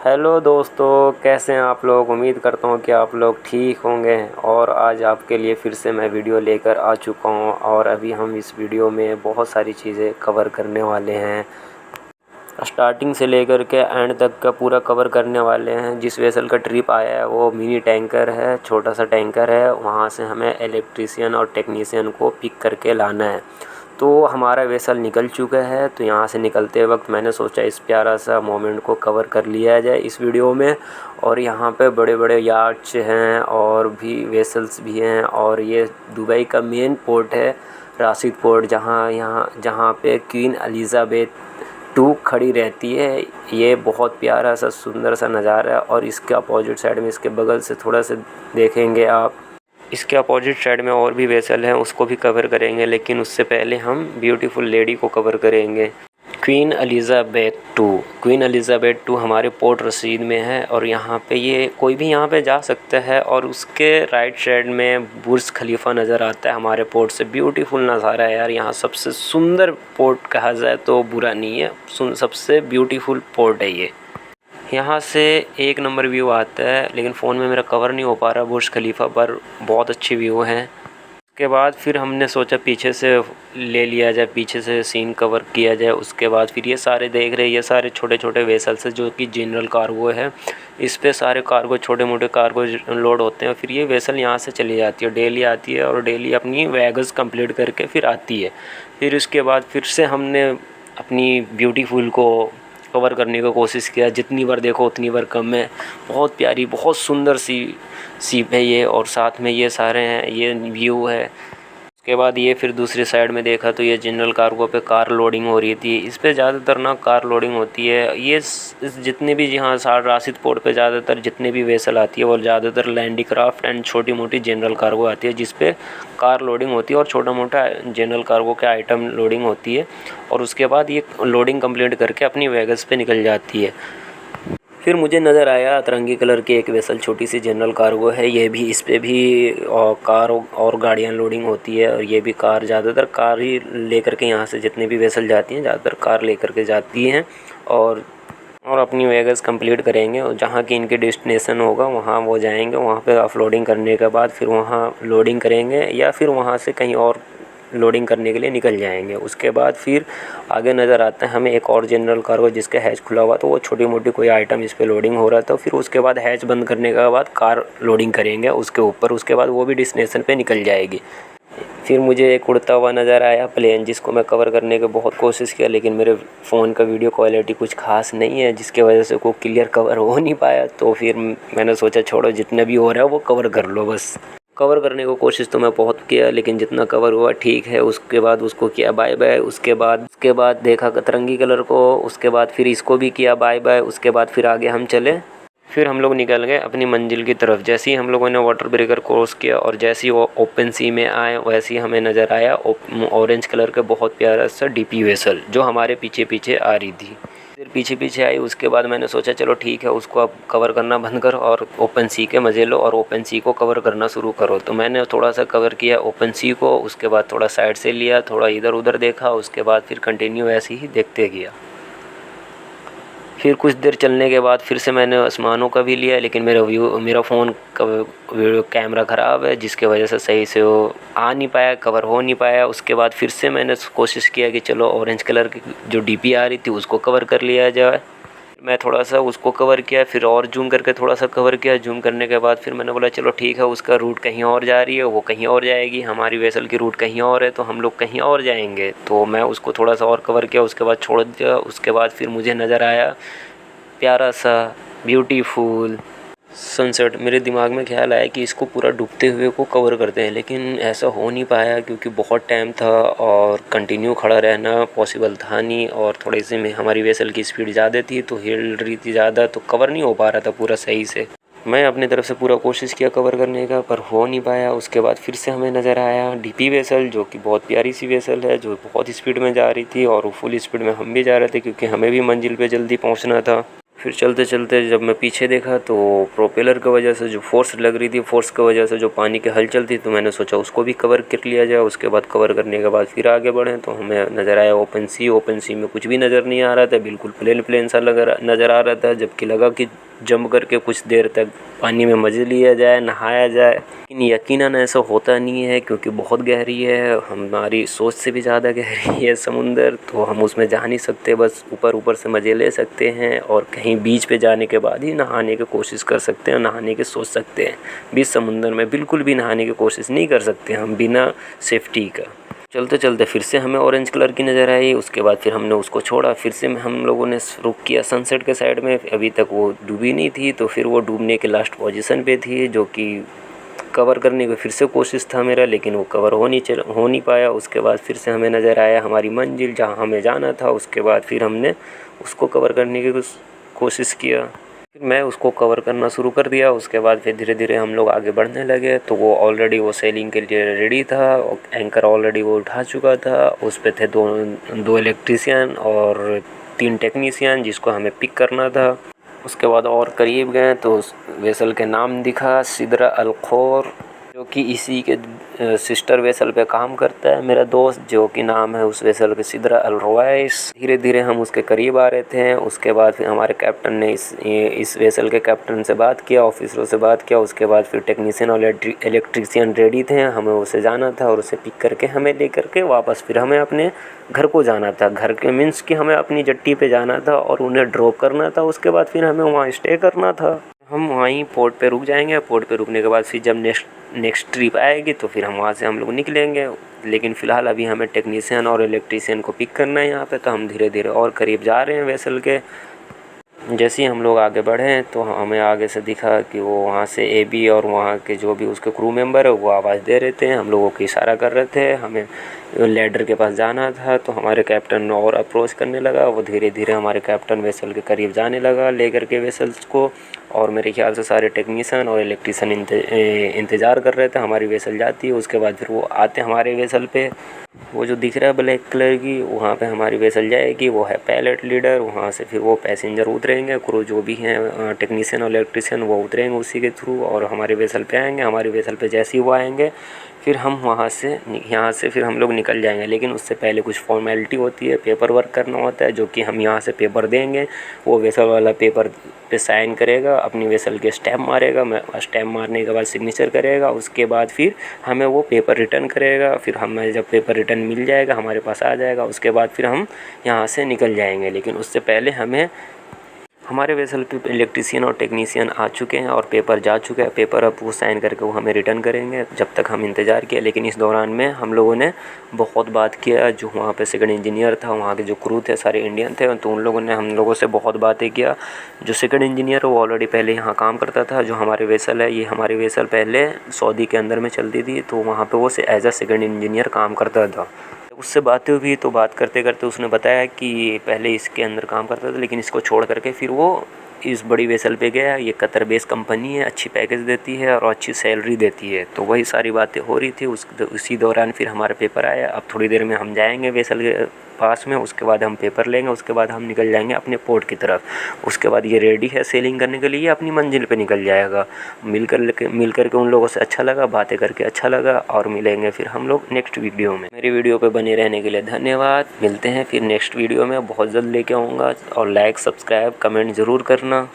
Hello दोस्तों, कैसे हैं आप लोग। उम्मीद करता हूँ कि आप लोग ठीक होंगे। और आज आपके लिए फिर से मैं वीडियो लेकर आ चुका हूँ और अभी हम इस वीडियो में बहुत सारी चीज़ें कवर करने वाले हैं। स्टार्टिंग से लेकर के एंड तक का पूरा कवर करने वाले हैं। जिस वेसल का ट्रिप आया है वो मिनी टैंकर है, छोटा सा टैंकर है। वहाँ से हमें इलेक्ट्रीशियन और टेक्नीशियन को पिक करके लाना है। तो हमारा वेसल निकल चुका है। तो यहाँ से निकलते वक्त मैंने सोचा इस प्यारा सा मोमेंट को कवर कर लिया जाए इस वीडियो में। और यहाँ पे बड़े बड़े यार्ड्स हैं और भी वेसल्स भी हैं। और ये दुबई का मेन पोर्ट है, राशिद पोर्ट, जहाँ पे क्वीन एलिज़ाबेथ 2 खड़ी रहती है। ये बहुत प्यारा सा सुंदर सा नज़ारा है। और इसके अपोजिट साइड में, इसके बगल से थोड़ा सा देखेंगे आप, इसके अपोजिट साइड में और भी वेसल हैं, उसको भी कवर करेंगे। लेकिन उससे पहले हम ब्यूटीफुल लेडी को कवर करेंगे, क्वीन एलिज़ाबेथ 2 हमारे पोर्ट रशीद में है। और यहाँ पे ये कोई भी यहाँ पे जा सकता है। और उसके राइट साइड में बुर्ज खलीफा नज़र आता है हमारे पोर्ट से। ब्यूटीफुल नज़ारा है यार। यहाँ सबसे सुंदर पोर्ट कहा जाए तो बुरा नहीं है, सबसे ब्यूटीफुल पोर्ट है ये। यहाँ से एक नंबर व्यू आता है, लेकिन फ़ोन में मेरा कवर नहीं हो पा रहा बुर्ज खलीफा पर। बहुत अच्छी व्यू है। उसके बाद फिर हमने सोचा पीछे से ले लिया जाए, पीछे से सीन कवर किया जाए। उसके बाद फिर ये सारे देख रहे हैं, ये सारे छोटे छोटे वेसल्स हैं जो कि जनरल कार्गो है। इस पे सारे कार्गो, छोटे मोटे कार्गो लोड होते हैं। फिर ये वेसल यहाँ से चली जाती है, डेली आती है और डेली अपनी वैगस कंप्लीट करके फिर आती है। फिर उसके बाद फिर से हमने अपनी ब्यूटीफुल को कवर करने की कोशिश किया। जितनी बार देखो उतनी बार कम है। बहुत प्यारी, बहुत सुंदर सी सीप है ये। और साथ में ये सारे हैं, ये व्यू है। उसके बाद ये फिर दूसरी साइड में देखा तो ये जनरल कार्गो पे कार लोडिंग हो रही थी। इस पे ज़्यादातर ना कार लोडिंग होती है। ये जितने भी यहाँ राशिद पोर्ट पे ज़्यादातर जितने भी वेसल आती है वो ज़्यादातर लैंडीक्राफ्ट एंड छोटी मोटी जनरल कार्गो आती है, जिस पे कार लोडिंग होती है और छोटा मोटा जनरल कार्गो के आइटम लोडिंग होती है। और उसके बाद ये लोडिंग कंप्लीट करके अपनी वैगस पे निकल जाती है। फिर मुझे नज़र आया अतरंगी कलर की एक वेसल, छोटी सी जनरल कार्गो है ये भी। इस पे भी कार और गाड़ियाँ लोडिंग होती है। और ये भी कार, ज़्यादातर कार ही लेकर के यहाँ से जितनी भी वेसल जाती हैं ज़्यादातर कार लेकर के जाती हैं। और अपनी वैगस कंप्लीट करेंगे और जहाँ की इनके डेस्टिनेशन होगा वहाँ वो जाएंगे। वहाँ पे ऑफलोडिंग करने के बाद फिर वहाँ लोडिंग करेंगे या फिर वहाँ से कहीं और लोडिंग करने के लिए निकल जाएंगे। उसके बाद फिर आगे नज़र आता है हमें एक और जनरल कार्गो जिसका हैच खुला हुआ, तो वो छोटी मोटी कोई आइटम इस पे लोडिंग हो रहा था। फिर उसके बाद हैच बंद करने के बाद कार लोडिंग करेंगे उसके ऊपर। उसके बाद वो भी डेस्टिनेशन पे निकल जाएगी। फिर मुझे एक उड़ता हुआ नज़र आया प्लेन, जिसको मैं कवर करने की बहुत कोशिश किया, लेकिन मेरे फ़ोन का वीडियो क्वालिटी कुछ खास नहीं है, जिसके वजह से कोई क्लियर कवर हो नहीं पाया। तो फिर मैंने सोचा छोड़ो, जितना भी हो रहा है वो कवर कर लो बस। कवर करने की कोशिश तो मैं बहुत किया, लेकिन जितना कवर हुआ ठीक है। उसके बाद उसको किया बाय बाय। उसके बाद देखा कतरंगी कलर को। उसके बाद फिर इसको भी किया बाय बाय। उसके बाद फिर आगे हम चले। फिर हम लोग निकल गए अपनी मंजिल की तरफ। जैसे ही हम लोगों ने वाटर ब्रेकर क्रॉस किया और जैसे ही वो ओपन सी में आए, वैसे ही हमें नज़र आया ऑरेंज कलर का बहुत प्यारा सा डीपी वेसल जो हमारे पीछे पीछे आ रही थी। फिर पीछे पीछे आई। उसके बाद मैंने सोचा चलो ठीक है, उसको अब कवर करना बंद कर और ओपन सी के मज़े लो और ओपन सी को कवर करना शुरू करो। तो मैंने थोड़ा सा कवर किया ओपन सी को। उसके बाद थोड़ा साइड से लिया, थोड़ा इधर उधर देखा। उसके बाद फिर कंटिन्यू ऐसे ही देखते गया। फिर कुछ देर चलने के बाद फिर से मैंने आसमानों का भी लिया, लेकिन मेरा फ़ोन का कैमरा ख़राब है, जिसके वजह से सही से वो आ नहीं पाया, कवर हो नहीं पाया। उसके बाद फिर से मैंने कोशिश किया कि चलो ऑरेंज कलर की जो डीपी आ रही थी उसको कवर कर लिया जाए। मैं थोड़ा सा उसको कवर किया, फिर और जूम करके थोड़ा सा कवर किया। जूम करने के बाद फिर मैंने बोला चलो ठीक है, उसका रूट कहीं और जा रही है, वो कहीं और जाएगी, हमारी वेसल की रूट कहीं और है, तो हम लोग कहीं और जाएंगे। तो मैं उसको थोड़ा सा और कवर किया, उसके बाद छोड़ दिया। उसके बाद फिर मुझे नज़र आया प्यारा सा ब्यूटीफुल सनसेट। मेरे दिमाग में ख्याल आया कि इसको पूरा डूबते हुए को कवर करते हैं, लेकिन ऐसा हो नहीं पाया क्योंकि बहुत टाइम था और कंटिन्यू खड़ा रहना पॉसिबल था नहीं। और थोड़ी सी में हमारी वेसल की स्पीड ज़्यादा थी तो हिल रही थी ज़्यादा, तो कवर नहीं हो पा रहा था पूरा सही से। मैं अपनी तरफ से पूरा कोशिश किया कवर करने का, पर हो नहीं पाया। उसके बाद फिर से हमें नज़र आया डीपी वेसल, जो कि बहुत प्यारी सी वेसल है, जो बहुत स्पीड में जा रही थी और फुल स्पीड में हम भी जा रहे थे क्योंकि हमें भी मंजिल पे जल्दी पहुंचना था। फिर चलते चलते जब मैं पीछे देखा तो प्रोपेलर की वजह से जो फोर्स लग रही थी, फोर्स की वजह से जो पानी की हलचल थी, तो मैंने सोचा उसको भी कवर कर लिया जाए। उसके बाद कवर करने के बाद फिर आगे बढ़े तो हमें नज़र आया ओपन सी। ओपन सी में कुछ भी नज़र नहीं आ रहा था, बिल्कुल प्लेन प्लेन सा नज़र आ रहा था। जबकि लगा कि जंप करके कुछ देर तक पानी में मज़े लिया जाए, नहाया जाए, लेकिन यकीनन ऐसा होता नहीं है क्योंकि बहुत गहरी है, हमारी सोच से भी ज़्यादा गहरी है समुंदर। तो हम उसमें जा नहीं सकते, बस ऊपर ऊपर से मज़े ले सकते हैं और कहीं बीच पे जाने के बाद ही नहाने की कोशिश कर सकते हैं, नहाने की सोच सकते हैं। बीच समुंदर में बिल्कुल भी नहाने की कोशिश नहीं कर सकते हम बिना सेफ्टी का। चलते चलते फिर से हमें ऑरेंज कलर की नज़र आई। उसके बाद फिर हमने उसको छोड़ा, फिर से हम लोगों ने रुक किया सनसेट के साइड में। अभी तक वो डूबी नहीं थी, तो फिर वो डूबने के लास्ट पोजीशन पे थी, जो कि कवर करने की फिर से कोशिश था मेरा, लेकिन वो कवर हो नहीं पाया। उसके बाद फिर से हमें नज़र आया हमारी मंजिल जहाँ हमें जाना था। उसके बाद फिर हमने उसको कवर करने की कोशिश किया, फिर मैं उसको कवर करना शुरू कर दिया। उसके बाद फिर धीरे धीरे हम लोग आगे बढ़ने लगे। तो वो ऑलरेडी वो सेलिंग के लिए रेडी था, एंकर ऑलरेडी वो उठा चुका था। उस पे थे दो इलेक्ट्रीशियन और 3 टेक्नीशियन जिसको हमें पिक करना था। उसके बाद और करीब गए तो उस वेसल के नाम दिखा, सिदरा अल खौर, जो कि इसी के सिस्टर वेसल पे काम करता है मेरा दोस्त, जो कि नाम है उस वेसल के सिदरा अल रवाइस। धीरे धीरे हम उसके करीब आ रहे थे। उसके बाद फिर हमारे कैप्टन ने इस वेसल के कैप्टन से बात किया, ऑफिसरों से बात किया। उसके बाद फिर टेक्नीशियन और इलेक्ट्रीशियन रेडी थे, हमें उसे जाना था और उसे पिक करके हमें ले करके वापस फिर हमें अपने घर को जाना था। घर के मीन्स कि हमें अपनी जट्टी पे जाना था और उन्हें ड्रॉप करना था। उसके बाद फिर हमें वहाँ स्टे करना था। हम वहीं पोर्ट पे रुक जाएंगे। पोर्ट पे रुकने के बाद फिर जब नेक्स्ट ट्रिप आएगी तो फिर हम वहाँ से हम लोग निकलेंगे। लेकिन फ़िलहाल अभी हमें टेक्नीशियन और इलेक्ट्रीशियन को पिक करना है यहाँ पे। तो हम धीरे धीरे और करीब जा रहे हैं वेसल के। जैसे ही हम लोग आगे बढ़े तो हमें आगे से दिखा कि वो वहाँ से एबी और वहाँ के जो भी उसके क्रू मेंबर है वो आवाज़ दे रहे थे, हम लोगों को इशारा कर रहे थे। हमें लैडर के पास जाना था। तो हमारे कैप्टन और अप्रोच करने लगा। वो धीरे धीरे हमारे कैप्टन वेसल के करीब जाने लगा लेकर के वेसल्स को। और मेरे ख्याल से सारे टेक्नीशियन और इलेक्ट्रीशियन इंतज़ार कर रहे थे हमारी वेसल जाती है। उसके बाद फिर वो आते हमारे वेसल पे। वो जो दिख रहा है ब्लैक कलर की, वहाँ पे हमारी वेसल जाएगी, वो है पायलट लीडर। वहाँ से फिर वो पैसेंजर उतरेंगे, क्रू जो भी हैं टेक्नीशियन और इलेक्ट्रीशियन वो उतरेंगे उसी के थ्रू और हमारी वेसल पे आएंगे। हमारी वेसल पे जैसे ही वो आएंगे फिर हम यहाँ से फिर हम लोग निकल जाएंगे। लेकिन उससे पहले कुछ फॉर्मेलिटी होती है, पेपर वर्क करना होता है, जो कि हम यहाँ से पेपर देंगे। वो वेसल वाला पेपर पे साइन करेगा, अपनी वेसल के स्टैम्प मारेगा, स्टैम्प मारने के बाद सिग्नेचर करेगा। उसके बाद फिर हमें वो पेपर रिटर्न करेगा। फिर हमें जब पेपर रिटर्न मिल जाएगा, हमारे पास आ जाएगा, उसके बाद फिर हम यहाँ से निकल जाएंगे। लेकिन उससे पहले हमें हमारे वेसल पे इलेक्ट्रीशियन और टेक्नीशियन आ चुके हैं और पेपर जा चुका है। पेपर अब वो साइन करके वो हमें रिटर्न करेंगे। जब तक हम इंतज़ार किया, लेकिन इस दौरान में हम लोगों ने बहुत बात किया। जो वहाँ पे सेकंड इंजीनियर था, वहाँ के जो क्रू थे सारे इंडियन थे, तो उन लोगों ने हम लोगों से बहुत बातें किया। जो सेकंड इंजीनियर वो ऑलरेडी पहले यहाँ काम करता था। जो हमारी वेसल है, ये हमारी वेसल पहले सऊदी के अंदर में चलती थी, तो वहाँ पर वो एज अ सेकंड इंजीनियर काम करता था। उससे बातें हुई तो बात करते करते उसने बताया कि पहले इसके अंदर काम करता था, लेकिन इसको छोड़ करके फिर वो इस बड़ी वेसल पे गया। ये कतर बेस्ड कंपनी है, अच्छी पैकेज देती है और अच्छी सैलरी देती है। तो वही सारी बातें हो रही थी। उसी दौरान फिर हमारा पेपर आया। अब थोड़ी देर में हम जाएंगे वेसल के पास में, उसके बाद हम पेपर लेंगे, उसके बाद हम निकल जाएंगे अपने पोर्ट की तरफ। उसके बाद ये रेडी है सेलिंग करने के लिए, अपनी मंजिल पे निकल जाएगा। मिल करके उन लोगों से अच्छा लगा, बातें करके अच्छा लगा। और मिलेंगे फिर हम लोग नेक्स्ट वीडियो में। मेरी वीडियो पे बने रहने के लिए धन्यवाद। मिलते हैं फिर नेक्स्ट वीडियो में, बहुत जल्द लेके आऊँगा। और लाइक, सब्सक्राइब, कमेंट ज़रूर करना।